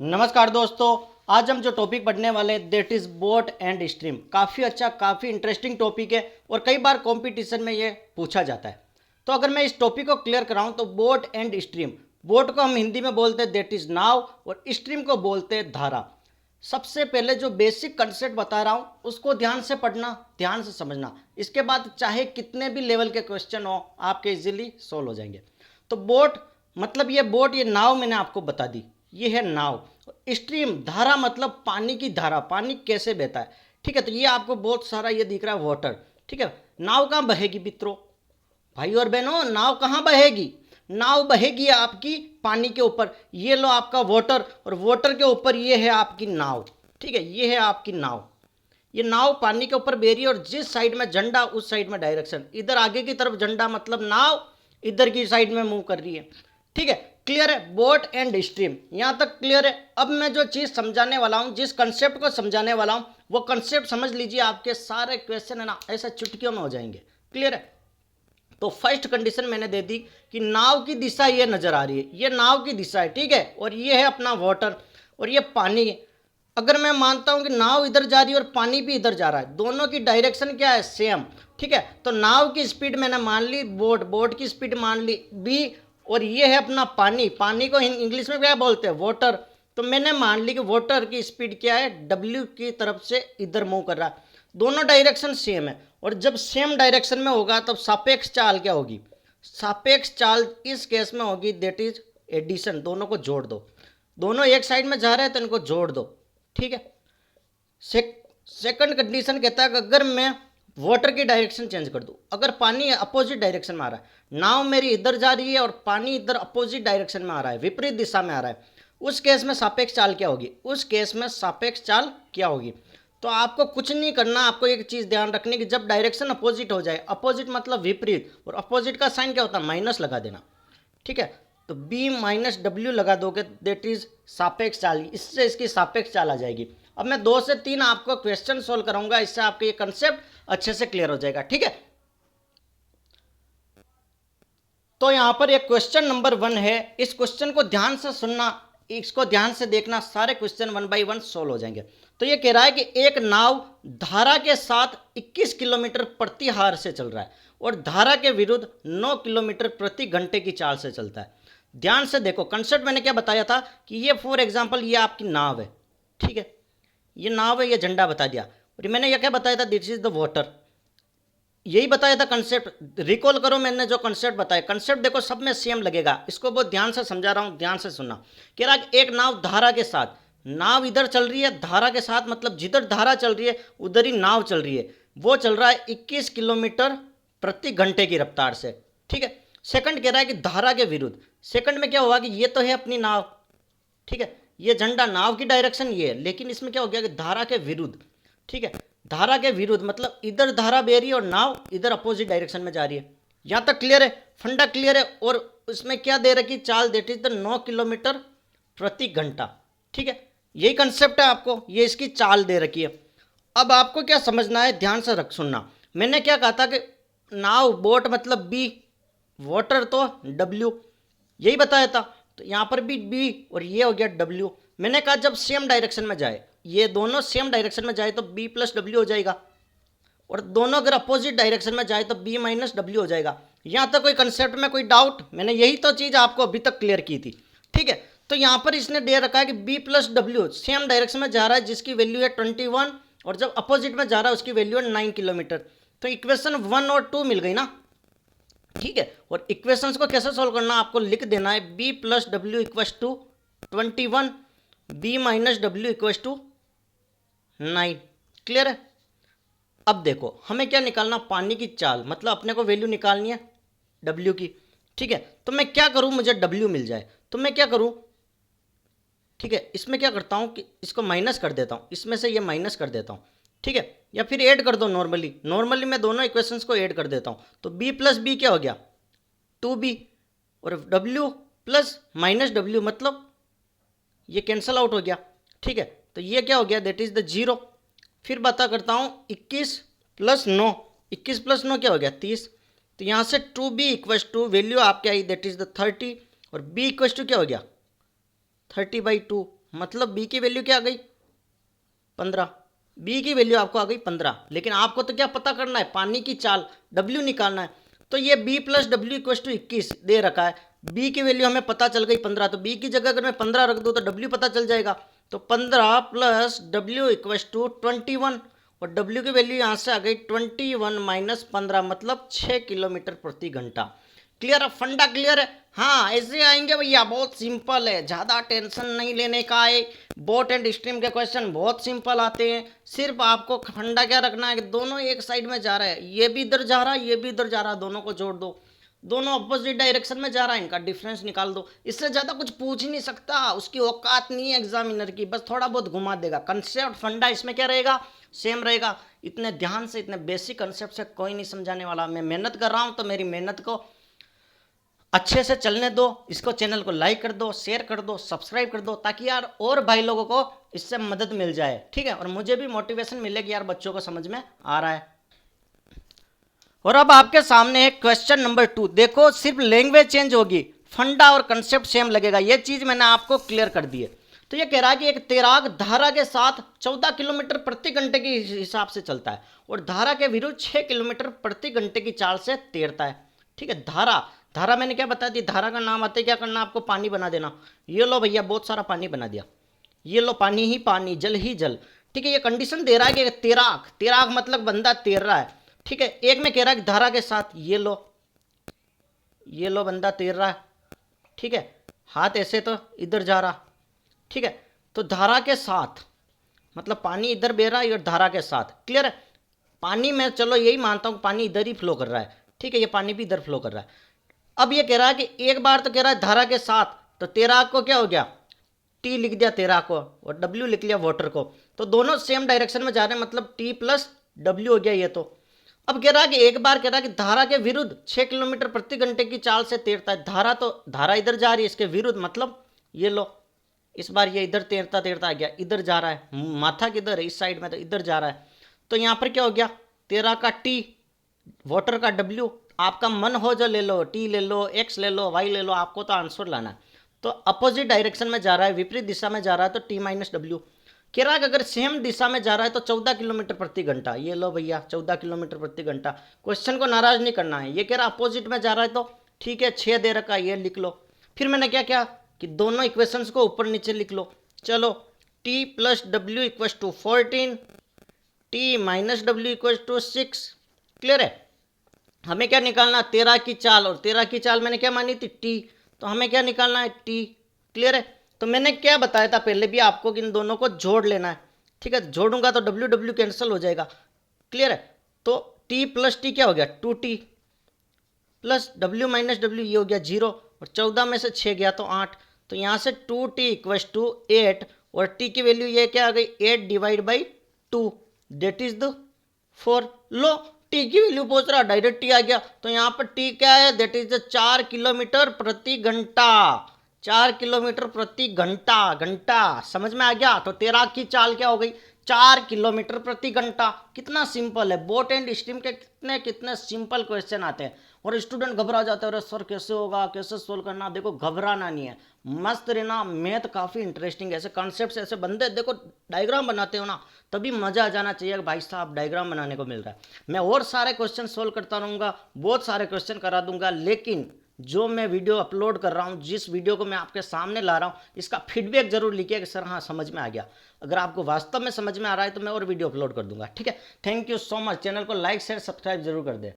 नमस्कार दोस्तों, आज हम जो टॉपिक पढ़ने वाले हैं that is boat and stream. काफ़ी अच्छा, काफ़ी इंटरेस्टिंग टॉपिक है और कई बार कंपटीशन में ये पूछा जाता है। तो अगर मैं इस टॉपिक को क्लियर कराऊं तो बोट एंड स्ट्रीम, बोट को हम हिंदी में बोलते हैं दैट इज नाव और स्ट्रीम को बोलते हैं धारा। सबसे पहले जो बेसिक कंसेप्ट बता रहा हूँ उसको ध्यान से पढ़ना, ध्यान से समझना। इसके बाद चाहे कितने भी लेवल के क्वेश्चन हो आपके इजीली सोल्व हो जाएंगे। तो बोट मतलब ये बोट, ये नाव मैंने आपको बता दी, ये है नाव। स्ट्रीम धारा मतलब पानी की धारा, पानी कैसे बहता है। ठीक है, तो ये आपको बहुत सारा ये दिख रहा है वाटर। ठीक है, नाव कहाँ बहेगी मित्रों, भाई और बहनों, नाव कहाँ बहेगी? नाव बहेगी आपकी पानी के ऊपर। ये लो आपका वाटर और वाटर के ऊपर ये है आपकी नाव। ठीक है, ये है आपकी नाव। ये नाव पानी के ऊपर बह रही है और जिस साइड में झंडा उस साइड में डायरेक्शन। इधर आगे की तरफ झंडा मतलब नाव इधर की साइड में मूव कर रही है। ठीक है, क्लियर है? बोट एंड स्ट्रीम यहाँ तक क्लियर है। अब मैं जो चीज़ समझाने वाला हूँ, जिस कंसेप्ट को समझाने वाला हूँ, वो कंसेप्ट समझ लीजिए, आपके सारे क्वेश्चन है ना ऐसा चुटकियों में हो जाएंगे। क्लियर है? तो फर्स्ट कंडीशन मैंने दे दी कि नाव की दिशा ये नजर आ रही है, ये नाव की दिशा है। ठीक है, और ये है अपना वाटर और ये पानी। अगर मैं मानता हूं कि नाव इधर जा रही है और पानी भी इधर जा रहा है, दोनों की डायरेक्शन क्या है? सेम। ठीक है, तो नाव की स्पीड मैंने मान ली बोट, बोट की स्पीड मान ली बी, और ये है अपना पानी, पानी को इंग्लिश में क्या बोलते हैं? वाटर। तो मैंने मान ली कि वाटर की स्पीड क्या है? डब्ल्यू की तरफ से इधर मूव कर रहा है। दोनों डायरेक्शन सेम है और जब सेम डायरेक्शन में होगा तब सापेक्ष चाल क्या होगी? सापेक्ष चाल इस केस में होगी दैट इज एडिशन। दोनों को जोड़ दो, दोनों एक साइड में जा रहे हैं तो इनको जोड़ दो। ठीक है, सेकंड कंडीशन कहता है कि अगर मैं वाटर की डायरेक्शन चेंज कर दूं, अगर पानी अपोजिट डायरेक्शन में आ रहा है, नाव मेरी इधर जा रही है और पानी इधर अपोजिट डायरेक्शन में आ रहा है, विपरीत दिशा में आ रहा है, उस केस में सापेक्ष चाल क्या होगी? उस केस में सापेक्ष चाल क्या होगी? तो आपको कुछ नहीं करना, आपको एक चीज़ ध्यान रखनी कि जब डायरेक्शन अपोजिट हो जाए, अपोजिट मतलब विपरीत, और अपोजिट का साइन क्या होता है? माइनस लगा देना। ठीक है, तो बी माइनस डब्ल्यू लगा दोगे दैट इज सापेक्ष चाल, इससे इसकी सापेक्ष चाल आ जाएगी। अब मैं 2 से 3 आपको क्वेश्चन सोल्व कराऊंगा, इससे आपके ये कंसेप्ट अच्छे से क्लियर हो जाएगा। ठीक है, तो यहां पर एक क्वेश्चन नंबर 1 है, इस क्वेश्चन को ध्यान से सुनना, इसको ध्यान से देखना, सारे क्वेश्चन 1 बाय 1 सोल्व हो जाएंगे। तो ये कह रहा है कि एक नाव धारा के साथ 21 किलोमीटर प्रति हार से चल रहा है और धारा के विरुद्ध 9 किलोमीटर प्रति घंटे की चाल से चलता है। ध्यान से देखो, कंसेप्ट मैंने क्या बताया था कि ये फॉर एग्जाम्पल ये आपकी नाव है। ठीक है, ये नाव है, ये झंडा बता दिया, और मैंने ये क्या बताया था? This is the water. यही बताया था कंसेप्ट। रिकॉल करो मैंने जो कंसेप्ट बताया, कंसेप्ट देखो सब में सेम लगेगा। इसको बहुत ध्यान से समझा रहा हूँ, ध्यान से सुनना। कह रहा एक नाव धारा के साथ, नाव इधर चल रही है, धारा के साथ मतलब जिधर धारा चल रही है उधर ही नाव चल रही है। वो चल रहा है 21 किलोमीटर प्रति घंटे की रफ्तार से। ठीक है, सेकंड कह रहा है कि धारा के विरुद्ध। सेकंड में क्या होगा कि ये तो है अपनी नाव, ठीक है, ये झंडा नाव की डायरेक्शन ये है, लेकिन इसमें क्या हो गया कि धारा के विरुद्ध। ठीक है, धारा के विरुद्ध मतलब इधर धारा बह रही है और नाव इधर अपोजिट डायरेक्शन में जा रही है। यहां तक क्लियर है? फंडा क्लियर है? और उसमें क्या दे रखी चाल? देट इज द 9 किलोमीटर प्रति घंटा। ठीक है, यही कंसेप्ट है, आपको ये इसकी चाल दे रखी है। अब आपको क्या समझना है, ध्यान से रख सुनना। मैंने क्या कहा था कि नाव बोट मतलब बी, वाटर तो डब्ल्यू, यही बताया था। तो यहाँ पर भी बी और ये हो गया डब्ल्यू। मैंने कहा जब सेम डायरेक्शन में जाए, ये दोनों सेम डायरेक्शन में जाए तो बी प्लस डब्ल्यू हो जाएगा, और दोनों अगर अपोजिट डायरेक्शन में जाए तो बी माइनस डब्ल्यू हो जाएगा। यहाँ तक कोई कंसेप्ट में कोई डाउट? मैंने यही तो चीज़ आपको अभी तक क्लियर की थी। ठीक है, तो यहाँ पर इसने दे रखा है कि B plus W same direction में जा रहा है जिसकी वैल्यू है 21, और जब अपोजिट में जा रहा है उसकी वैल्यू है 9 किलोमीटर। तो इक्वेशन 1 और 2 मिल गई ना। ठीक है, और इक्वेशंस को कैसे सॉल्व करना आपको लिख देना है, B plus W equals to 21, B minus W equals to 9। Clear है? अब देखो हमें क्या निकालना? पानी की चाल, मतलब अपने को वैल्यू निकालनी है डब्ल्यू की। ठीक है, तो मैं क्या करूं, मुझे डब्ल्यू मिल जाए तो मैं क्या करूं? ठीक है, इसमें क्या करता हूं कि इसको माइनस कर देता हूं, इसमें से ये माइनस कर देता हूं। ठीक है, या फिर ऐड कर दो, नॉर्मली नॉर्मली मैं दोनों इक्वेशंस को ऐड कर देता हूं। तो बी प्लस बी क्या हो गया? 2b, और डब्ल्यू प्लस माइनस डब्ल्यू मतलब ये कैंसल आउट हो गया। ठीक है, तो ये क्या हो गया? That is the 0। फिर बता करता हूँ 21 प्लस 9, 21 प्लस 9 क्या हो गया? 30। तो यहाँ से 2b इक्वस टू वैल्यू आपके आई दैट इज द 30, और b इक्वस टू क्या हो गया? 30/2 मतलब बी की वैल्यू क्या आ गई 15, बी की वैल्यू आपको आ गई 15। लेकिन आपको तो क्या पता करना है, पानी की चाल डब्ल्यू निकालना है। तो ये B plus W equals to 21 दे रखा है, बी की वैल्यू हमें पता चल गई 15, तो बी की जगह अगर मैं 15 रख दूँ तो डब्ल्यू पता चल जाएगा। तो 15 प्लस डब्ल्यू इक्वस टू 21, और डब्ल्यू की वैल्यू यहाँ से आ गई 21 माइनस 15, मतलब 6 किलोमीटर प्रति घंटा। क्लियर है, फंडा क्लियर है। हाँ ऐसे आएंगे भैया, बहुत सिंपल है, ज़्यादा टेंशन नहीं लेने का है। बोट एंड स्ट्रीम के क्वेश्चन बहुत सिंपल आते हैं, सिर्फ आपको फंडा क्या रखना है कि दोनों एक साइड में जा रहा है, ये भी इधर जा रहा है, ये भी इधर जा रहा है, दोनों को जोड़ दो, दोनों अपोजिट डायरेक्शन में जा रहा है, इनका डिफरेंस निकाल दो। इससे ज़्यादा कुछ पूछ ही नहीं सकता, उसकी औकात नहीं है एग्जामिनर की, बस थोड़ा बहुत घुमा देगा। कंसेप्ट फंडा इसमें क्या रहेगा, सेम रहेगा। इतने ध्यान से, इतने बेसिक कंसेप्ट से कोई नहीं समझाने वाला। मैं मेहनत कर रहा हूँ तो मेरी मेहनत को अच्छे से चलने दो। इसको चैनल को लाइक कर दो, शेयर कर दो, सब्सक्राइब कर दो, ताकि यार और भाई लोगों को इससे मदद मिल जाए, ठीक है, और मुझे भी मोटिवेशन मिले कि यार बच्चों को समझ में आ रहा है। और अब आपके सामने है क्वेश्चन नंबर 2। देखो सिर्फ लैंग्वेज चेंज होगी, फंडा और कंसेप्ट सेम लगेगा, ये चीज मैंने आपको क्लियर कर दी है। तो ये कह रहा है कि एक तैराक धारा के साथ 14 किलोमीटर प्रति घंटे के हिसाब से चलता है और धारा के विरुद्ध 6 किलोमीटर प्रति घंटे की चाल से तैरता है। ठीक है, धारा, धारा मैंने क्या बता दी, धारा का नाम आते क्या करना, आपको पानी बना देना। ये लो भैया, बहुत सारा पानी बना दिया, ये लो पानी ही पानी, जल ही जल। ठीक है, ये कंडीशन दे रहा है कि तैराक, तैराक मतलब बंदा तैर रहा है। ठीक है, एक में कह रहा है कि धारा के साथ, ये लो बंदा तैर रहा है। ठीक है, हाथ ऐसे तो इधर जा रहा। ठीक है, तो धारा के साथ मतलब पानी इधर बह रहा है और धारा के साथ, क्लियर है। पानी में चलो यही मानता हूँ पानी इधर ही फ्लो कर रहा है। ठीक है, ये पानी भी इधर फ्लो कर रहा है। अब ये कह रहा है कि एक बार तो कह रहा है धारा के साथ, तो तैराक को क्या हो गया, टी लिख दिया तैराक को और डब्ल्यू लिख लिया वाटर को, तो दोनों सेम डायरेक्शन में जा रहे हैं, मतलब टी प्लस डब्ल्यू हो गया ये। तो अब कह रहा है कि एक बार कह रहा है कि धारा के विरुद्ध 6 किलोमीटर प्रति घंटे की चाल से तैरता है। धारा तो धारा इधर जा रही है, इसके विरुद्ध मतलब ये लो, इस बार ये इधर तैरता तैरता आ गया, इधर जा रहा है, माथा किधर है, इस साइड में, तो इधर जा रहा है। तो यहाँ पर क्या हो गया, तैराक का टी, वाटर का डब्ल्यू, आपका मन हो जो ले लो, टी ले लो, एक्स ले लो, वाई ले लो, आपको तो आंसर लाना है। तो अपोजिट डायरेक्शन में जा रहा है, विपरीत दिशा में जा रहा है, तो टी माइनस डब्ल्यू। कह रहा है कि अगर सेम दिशा में जा रहा है तो 14 किलोमीटर प्रति घंटा, ये लो भैया 14 किलोमीटर प्रति घंटा। क्वेश्चन को नाराज नहीं करना है, ये कह रहा अपोजिट में जा रहा है तो ठीक है, 6 दे रखा है, ये लिख लो। फिर मैंने क्या किया कि दोनों इक्वेशंस को ऊपर नीचे लिख लो। चलो, T plus W equals to 14, T minus W equals to 6। Clear है, हमें क्या निकालना, तैराक की चाल, और तैराक की चाल मैंने क्या मानी थी, टी, तो हमें क्या निकालना है, टी। क्लियर है, तो मैंने क्या बताया था पहले भी आपको कि इन दोनों को जोड़ लेना है। ठीक है, जोड़ूंगा तो डब्ल्यू डब्ल्यू कैंसिल हो जाएगा। क्लियर है, तो टी प्लस टी क्या हो गया, 2t plus W minus W, ये हो गया 0, और 14 में से 6 गया तो 8, तो यहाँ से 2t इक्वस टू 8, और t की वैल्यू ये क्या आ गई, 8 divide by 2, that is the 4। लो टी की वैल्यू पूछ रहा, डायरेक्ट टी आ गया, तो यहाँ पर टी क्या है, दैट इज 4 किलोमीटर प्रति घंटा, 4 किलोमीटर प्रति घंटा, घंटा समझ में आ गया। तो तैराक की चाल क्या हो गई, 4 किलोमीटर प्रति घंटा। कितना सिंपल है, बोट एंड स्ट्रीम के कितने कितने सिंपल क्वेश्चन आते हैं, और स्टूडेंट घबरा जाते हैं, अरे सर कैसे होगा, कैसे सोल्व करना। देखो घबराना नहीं है, मस्त रहना, मैथ काफ़ी इंटरेस्टिंग है। ऐसे कॉन्सेप्ट ऐसे बंदे देखो डायग्राम बनाते हो ना, तभी मज़ा आ जाना चाहिए कि भाई साहब डायग्राम बनाने को मिल रहा है। मैं और सारे क्वेश्चन सोल्व करता रहूँगा, बहुत सारे क्वेश्चन करा दूंगा, लेकिन जो मैं वीडियो अपलोड कर रहा हूँ, जिस वीडियो को मैं आपके सामने ला रहा हूँ, इसका फीडबैक जरूर लिखिए कि सर हाँ समझ में आ गया। अगर आपको वास्तव में समझ में आ रहा है तो मैं और वीडियो अपलोड कर दूंगा। ठीक है, thank you so much. Channel को लाइक शेयर सब्सक्राइब जरूर कर दें।